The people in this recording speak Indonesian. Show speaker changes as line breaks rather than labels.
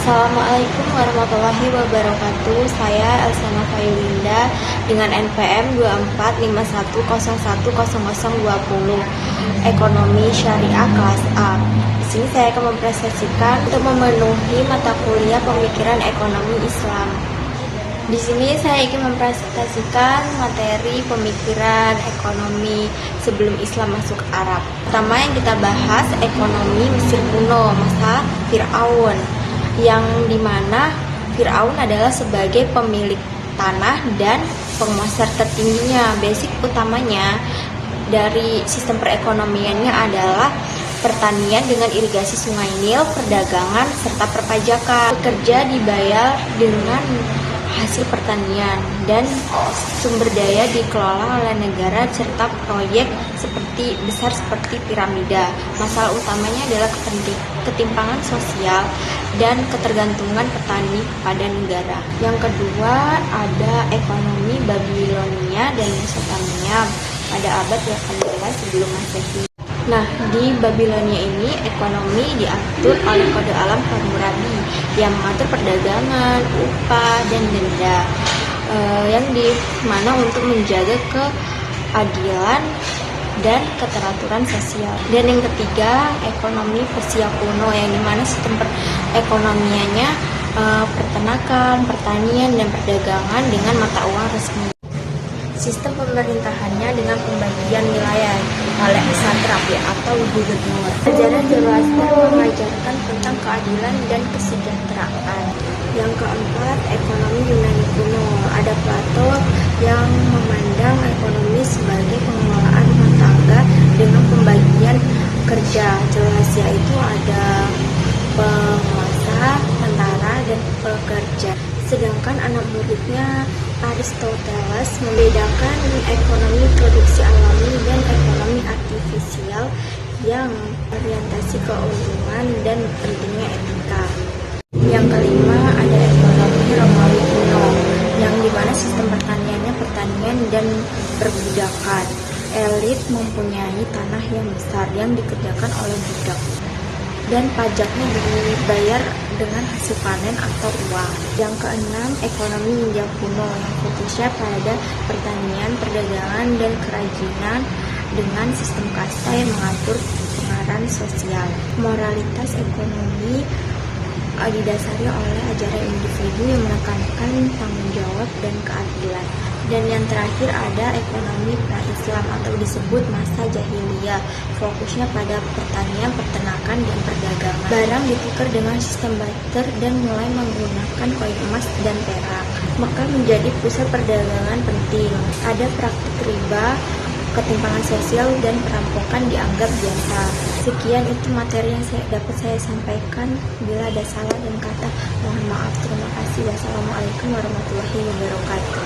Assalamualaikum warahmatullahi wabarakatuh. Saya Elsana Fayulinda dengan NPM 2451010020 Ekonomi Syariah kelas A. Di sini saya akan mempresentasikan untuk memenuhi mata kuliah Pemikiran Ekonomi Islam. Di sini saya ingin mempresentasikan materi pemikiran ekonomi sebelum Islam masuk Arab. Pertama yang kita bahas ekonomi Mesir kuno masa Fir'aun, yang dimana Fir'aun adalah sebagai pemilik tanah dan penguasa tertingginya. Basic utamanya dari sistem perekonomiannya adalah pertanian dengan irigasi sungai Nil, perdagangan, serta perpajakan. Pekerja dibayar dengan hasil pertanian dan sumber daya dikelola oleh negara serta proyek besar seperti piramida. Masalah utamanya adalah ketimpangan sosial dan ketergantungan petani pada negara. Yang kedua ada ekonomi Babilonia dan Mesopotamia pada abad 18 sebelum Masehi. Nah, di Babilonia ini ekonomi diatur oleh kode alam Hammurabi yang mengatur perdagangan, upah, dan denda, yang dimana untuk menjaga keadilan dan keteraturan sosial. Dan yang ketiga ekonomi Persia kuno, yang dimana sistem ekonomianya peternakan, pertanian, dan perdagangan dengan mata uang resmi. Sistem pemerintahannya dengan pembagian wilayah oleh satrapi atau gubernur. Ajaran Zoroaster mengajarkan tentang keadilan dan kesejahteraan. Yang keempat, ekonomi Yunani kuno. Ada Plato yang memandang ekonomi sebagai pengelolaan rumah tangga dengan pembagian kerja. Jelas yaitu ada penguasa, tentara, dan pekerja. Sedangkan anak muridnya Aristoteles membedakan ekonomi produksi alami dan ekonomi artifisial yang orientasi keuntungan dan pentingnya etika. Yang kelima ada ekonomi Romawi kuno, yang dimana sistem pertaniannya pertanian dan perbudakan. Elit mempunyai tanah yang besar yang dikerjakan oleh budak, dan pajaknya dibayar dengan hasil panen atau uang. Yang keenam, ekonomi India kuno yang fokusnya pada pertanian, perdagangan, dan kerajinan dengan sistem kasta yang mengatur pengaruh sosial. Moralitas ekonomi didasari oleh ajaran individu yang menekankan tanggung jawab dan keadilan. Dan yang terakhir ada ekonomi pra-Islam atau disebut masa jahiliyah, fokusnya pada pertanian, peternakan, dan perdagangan. Barang ditukar dengan sistem barter dan mulai menggunakan koin emas dan perak. Maka menjadi pusat perdagangan penting. Ada praktik riba, ketimpangan sosial, dan perampokan dianggap biasa. Sekian itu materi yang dapat saya sampaikan. Bila ada salah dan kata, mohon maaf. Terima kasih. Wassalamualaikum warahmatullahi wabarakatuh.